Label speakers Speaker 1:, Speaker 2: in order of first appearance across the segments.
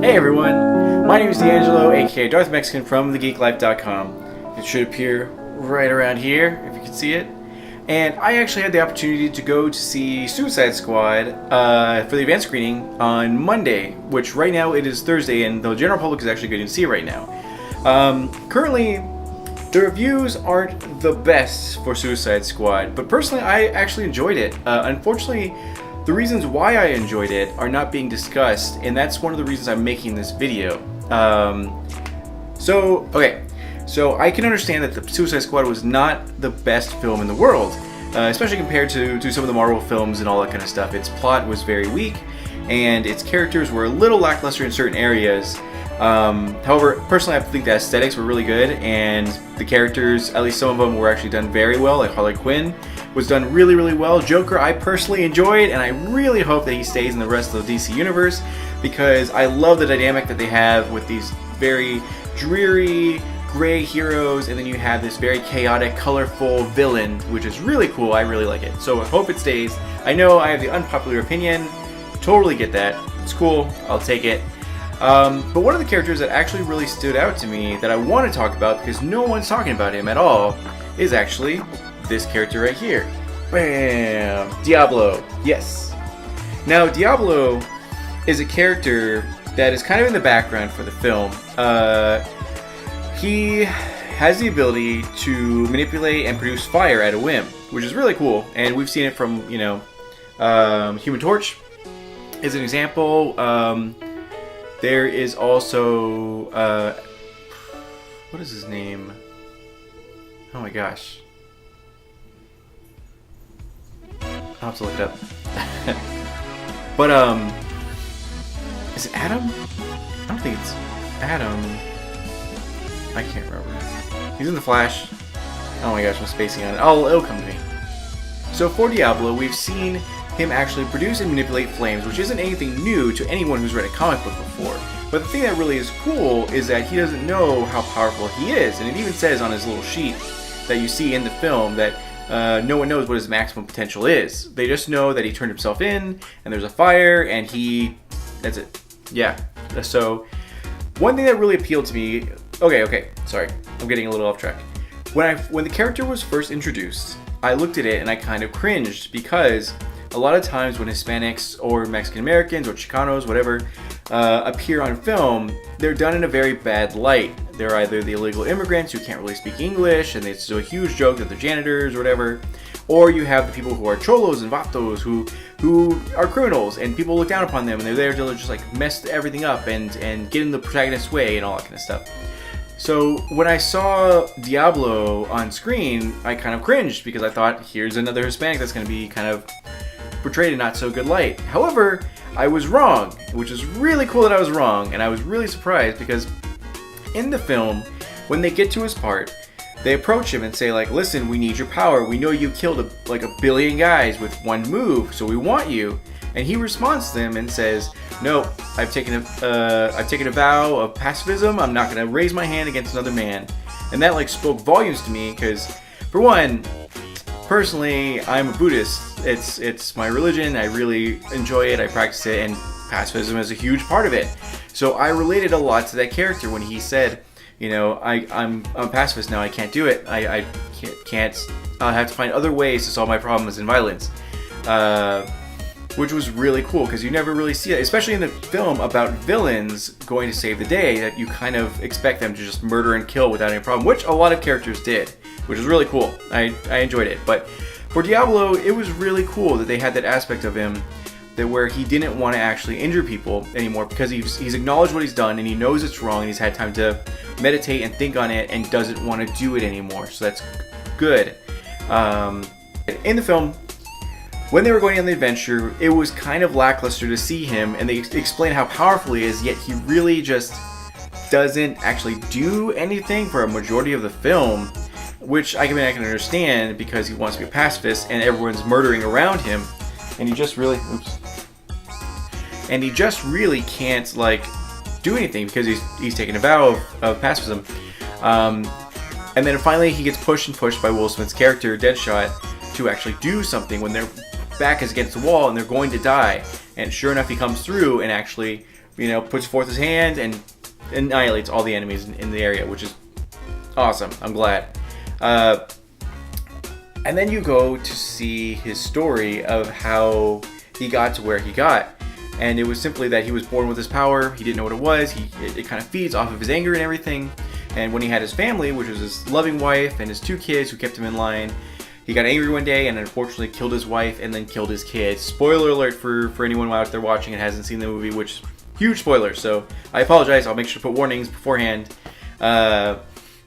Speaker 1: Hey everyone, my name is D'Angelo, aka Darth Mexican from thegeeklife.com. It should appear right around here, if you can see it. And I actually had the opportunity to go to see Suicide Squad for the advanced screening on Monday, which right now it is Thursday, and the general public is actually getting to see it right now. Currently, the reviews aren't the best for Suicide Squad, but personally I actually enjoyed it. Unfortunately, the reasons why I enjoyed it are not being discussed, and that's one of the reasons I'm making this video. So I can understand that the Suicide Squad was not the best film in the world, especially compared to some of the Marvel films and all that kind of stuff. Its plot was very weak, and its characters were a little lackluster in certain areas. However, personally I think the aesthetics were really good, and the characters, at least some of them, were actually done very well. Like Harley Quinn was done really, really well. Joker I personally enjoyed, and I really hope that he stays in the rest of the DC universe, because I love the dynamic that they have with these very dreary, gray heroes, and then you have this very chaotic, colorful villain, which is really cool. I really like it. So I hope it stays. I know I have the unpopular opinion. Totally get that. It's cool. I'll take it. But one of the characters that actually really stood out to me that I want to talk about, because no one's talking about him at all, is actually this character right here. Bam! Diablo. Yes. Now, Diablo is a character that is kind of in the background for the film. He has the ability to manipulate and produce fire at a whim, which is really cool, and we've seen it from, Human Torch is an example. There is also, what is his name? Oh my gosh. I'll have to look it up. But, is it Adam? I don't think it's Adam. I can't remember. He's in The Flash. Oh my gosh, I'm spacing on it. It'll come to me. So for Diablo, we've seen him actually produce and manipulate flames, which isn't anything new to anyone who's read a comic book before. But the thing that really is cool is that he doesn't know how powerful he is, and it even says on his little sheet that you see in the film that no one knows what his maximum potential is. They just know that he turned himself in, and there's a fire, and that's it. Yeah. So one thing that really appealed to me. Okay. Sorry, I'm getting a little off track. When the character was first introduced, I looked at it and I kind of cringed, because a lot of times when Hispanics or Mexican Americans or Chicanos, whatever, appear on film, they're done in a very bad light. They're either the illegal immigrants who can't really speak English, and it's a huge joke that they're janitors or whatever, or you have the people who are cholos and vatos who are criminals, and people look down upon them, and they're there to just like mess everything up and get in the protagonist's way and all that kind of stuff. So when I saw Diablo on screen, I kind of cringed, because I thought, here's another Hispanic that's going to be kind of portrayed in not so good light. However, I was wrong, which is really cool that I was wrong, and I was really surprised, because in the film, when they get to his part, they approach him and say like, listen, we need your power. We know you killed a billion guys with one move, so we want you. And he responds to them and says, no, I've taken a vow of pacifism. I'm not going to raise my hand against another man. And that like spoke volumes to me, because for one, personally, I'm a Buddhist. It's my religion. I really enjoy it. I practice it, and pacifism is a huge part of it. So I related a lot to that character when he said, I'm a pacifist now. I can't do it. I can't. I'll have to find other ways to solve my problems than violence. Which was really cool, because you never really see that, especially in the film about villains going to save the day, that you kind of expect them to just murder and kill without any problem, which a lot of characters did, which is really cool. I enjoyed it. But for Diablo, it was really cool that they had that aspect of him that where he didn't want to actually injure people anymore, because he's acknowledged what he's done, and he knows it's wrong, and he's had time to meditate and think on it, and doesn't want to do it anymore. So that's good. In the film, when they were going on the adventure, it was kind of lackluster to see him, and they explain how powerful he is, yet he really just doesn't actually do anything for a majority of the film, which I can understand, because he wants to be a pacifist and everyone's murdering around him, and he just really can't like do anything, because he's taken a vow of pacifism. And then finally he gets pushed by Will Smith's character Deadshot to actually do something when their back is against the wall and they're going to die, And sure enough, he comes through and actually, puts forth his hand and annihilates all the enemies in the area, which is awesome. I'm glad. And then you go to see his story of how he got to where he got. And it was simply that he was born with this power. He didn't know what it was. It kind of feeds off of his anger and everything. And when he had his family, which was his loving wife and his 2 kids who kept him in line, he got angry one day and unfortunately killed his wife and then killed his kids. Spoiler alert for anyone out there watching and hasn't seen the movie, which huge spoilers. So I apologize. I'll make sure to put warnings beforehand.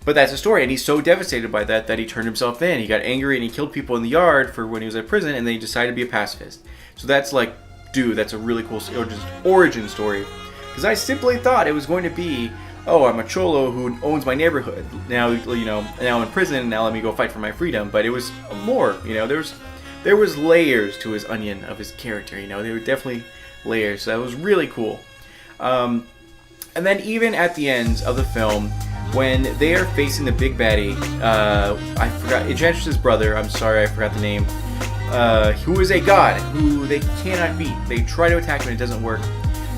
Speaker 1: But that's the story, and he's so devastated by that he turned himself in. He got angry and he killed people in the yard for when he was at prison, and then he decided to be a pacifist. So that's like, dude, that's a really cool origin story. Because I simply thought it was going to be, oh, I'm a cholo who owns my neighborhood. Now, now I'm in prison, and now let me go fight for my freedom. But it was more, there was layers to his onion of his character. There were definitely layers. So that was really cool. And then even at the end of the film, when they are facing the big baddie, I forgot, Enchantress's brother, I'm sorry, I forgot the name, who is a god who they cannot beat. They try to attack him and it doesn't work.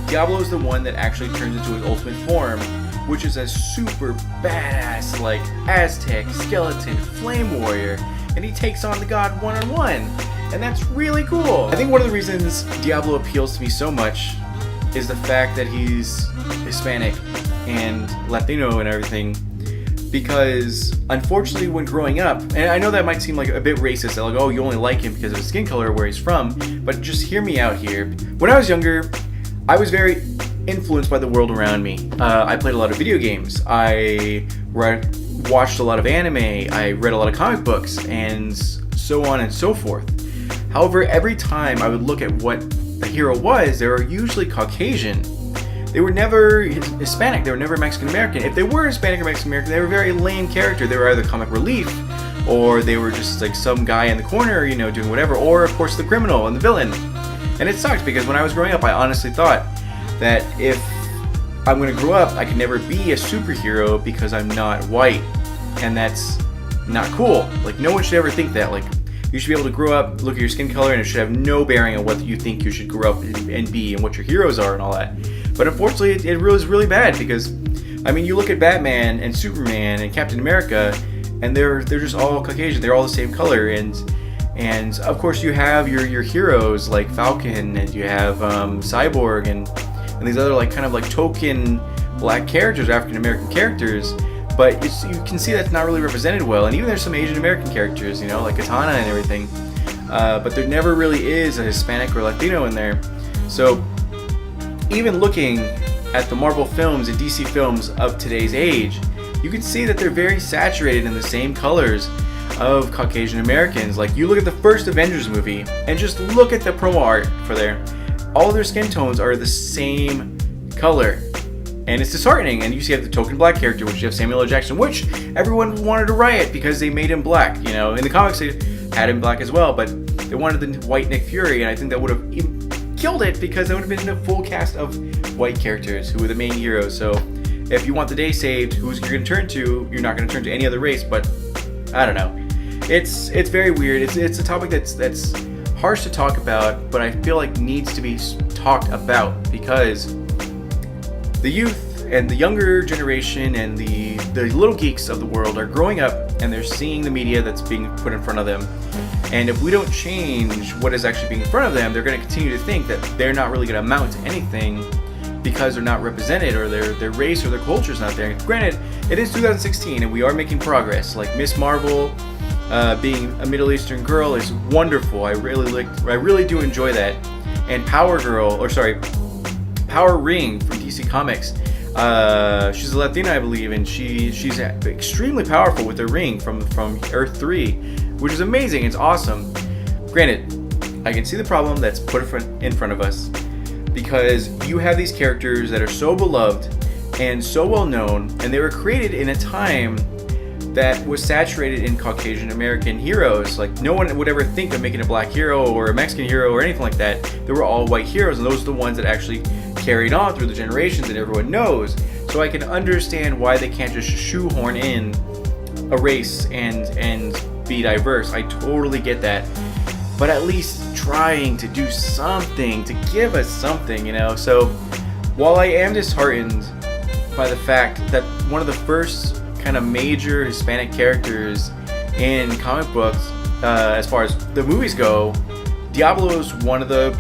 Speaker 1: Diablo is the one that actually turns into his ultimate form, which is a super badass, like, Aztec, skeleton, flame warrior, and he takes on the god one-on-one, and that's really cool. I think one of the reasons Diablo appeals to me so much is the fact that he's Hispanic and Latino and everything, because unfortunately when growing up, and I know that might seem like a bit racist, like, oh, you only like him because of his skin color or where he's from, but just hear me out here. When I was younger, I was very influenced by the world around me. I played a lot of video games, I watched a lot of anime, I read a lot of comic books, and so on and so forth. However, every time I would look at what the hero was, they were usually Caucasian. They were never Hispanic, they were never Mexican American. If they were Hispanic or Mexican American, they were a very lame character. They were either comic relief, or they were just like some guy in the corner, doing whatever, or of course the criminal and the villain. And it sucked because when I was growing up, I honestly thought that if I'm going to grow up, I can never be a superhero because I'm not white. And that's not cool. Like, no one should ever think that. Like, you should be able to grow up, look at your skin color, and it should have no bearing on what you think you should grow up and be and what your heroes are and all that. But unfortunately, it was really bad because, I mean, you look at Batman and Superman and Captain America, and they're just all Caucasian. They're all the same color, and of course you have your heroes like Falcon, and you have Cyborg, and these other like kind of like token black characters, African American characters. But you can see that's not really represented well, and even there's some Asian American characters, like Katana and everything. But there never really is a Hispanic or Latino in there. So even looking at the Marvel films and DC films of today's age, you can see that they're very saturated in the same colors of Caucasian Americans. Like, you look at the first Avengers movie and just look at the promo art for there. All their skin tones are the same color. And it's disheartening. And you see the token black character, which you have Samuel L. Jackson, which everyone wanted to riot because they made him black. In the comics they had him black as well, but they wanted the white Nick Fury, and I think that would have killed it because that would have been a full cast of white characters who were the main heroes. So if you want the day saved, who's you're going to turn to? You're not going to turn to any other race, but I don't know. It's very weird. It's a topic that's harsh to talk about, but I feel like needs to be talked about because the youth and the younger generation and the little geeks of the world are growing up and they're seeing the media that's being put in front of them. And if we don't change what is actually being in front of them, they're going to continue to think that they're not really going to amount to anything because they're not represented, or their race or their culture is not there. Granted, it is 2016 and we are making progress. Like Miss Marvel being a Middle Eastern girl is wonderful. I really do enjoy that. And Power Ring from DC Comics. She's a Latina, I believe, and she's extremely powerful with her ring from Earth 3, which is amazing. It's awesome. Granted, I can see the problem that's put in front of us because you have these characters that are so beloved and so well known, and they were created in a time that was saturated in Caucasian American heroes. Like, no one would ever think of making a black hero or a Mexican hero or anything like that. They were all white heroes, and those are the ones that actually carried on through the generations that everyone knows. So I can understand why they can't just shoehorn in a race and be diverse. I totally get that. but at least trying to do something, to give us something, you know? So while I am disheartened by the fact that one of the first kind of major Hispanic characters in comic books, as far as the movies go, Diablo is one of the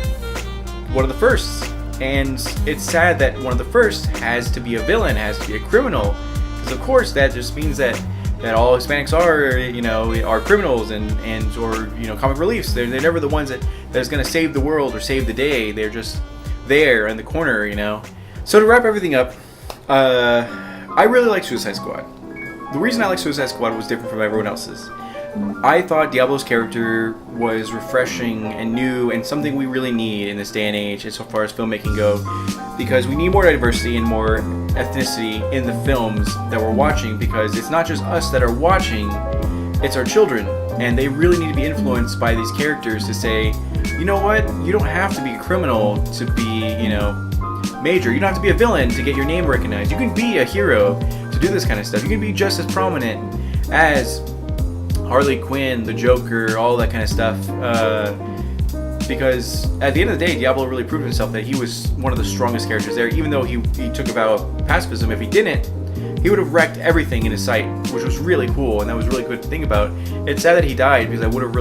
Speaker 1: firsts. And it's sad that one of the first has to be a villain, has to be a criminal, because of course that just means that all Hispanics are criminals and or comic reliefs. They're never the ones that's going to save the world or save the day. They're just there in the corner, you know. So to wrap everything up, I really like Suicide Squad. The reason I like Suicide Squad was different from everyone else's. I thought Diablo's character was refreshing and new and something we really need in this day and age as far as filmmaking go, because we need more diversity and more ethnicity in the films that we're watching, because it's not just us that are watching, it's our children, and they really need to be influenced by these characters to say, you know what, you don't have to be a criminal to be, major. You don't have to be a villain to get your name recognized. You can be a hero to do this kind of stuff. You can be just as prominent as Harley Quinn, the Joker, all that kind of stuff, because at the end of the day, Diablo really proved himself that he was one of the strongest characters there. Even though he took a vow of pacifism, if he didn't, he would have wrecked everything in his sight, which was really cool, and that was really good to think about. It's sad that he died, because I would have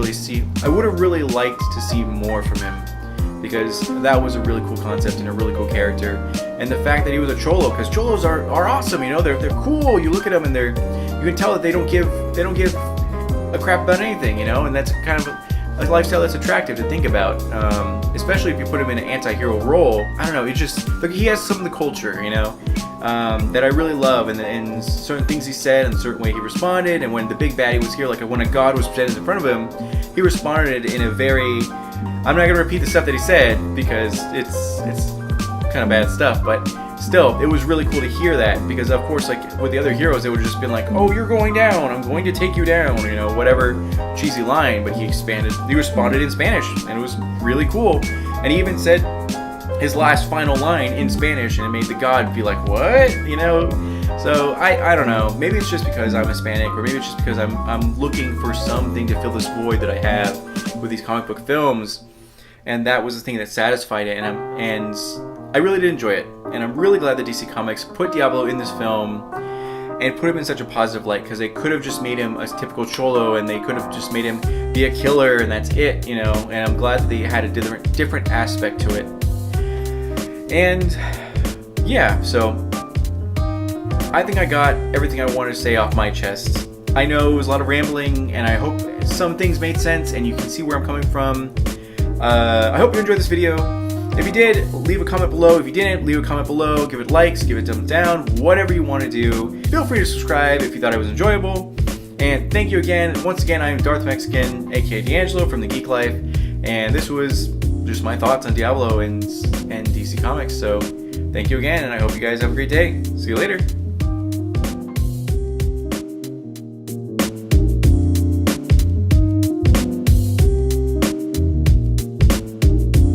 Speaker 1: really liked to see more from him, because that was a really cool concept and a really cool character. And the fact that he was a cholo, because cholos are awesome, they're cool. You look at them and you can tell that they don't give a crap about anything, and that's kind of a lifestyle that's attractive to think about, especially if you put him in an anti-hero role. I don't know, he has some of the culture, that I really love, and certain things he said and a certain way he responded, and when the big baddie was here, like when a god was presented in front of him, he responded in a very, I'm not going to repeat the stuff that he said because it's kind of bad stuff, but still, it was really cool to hear that, because of course, like with the other heroes, it would have just been like, oh, you're going down, I'm going to take you down, whatever cheesy line, but he responded in Spanish, and it was really cool. And he even said his last final line in Spanish, and it made the god be like, what? So I don't know, maybe it's just because I'm Hispanic, or maybe it's just because I'm looking for something to fill this void that I have with these comic book films, and that was the thing that satisfied it, and I really did enjoy it, and I'm really glad that DC Comics put Diablo in this film and put him in such a positive light, because they could have just made him a typical cholo, and they could have just made him be a killer, and that's it, and I'm glad that they had a different aspect to it. And yeah, so I think I got everything I wanted to say off my chest. I know it was a lot of rambling, and I hope some things made sense and you can see where I'm coming from. I hope you enjoyed this video. If you did, leave a comment below. If you didn't, leave a comment below. Give it likes, give it thumbs down, whatever you want to do. Feel free to subscribe if you thought it was enjoyable. And thank you again. Once again, I am Darth Mexican, aka D'Angelo from The Geek Life. And this was just my thoughts on Diablo and DC Comics. So thank you again, and I hope you guys have a great day. See you later.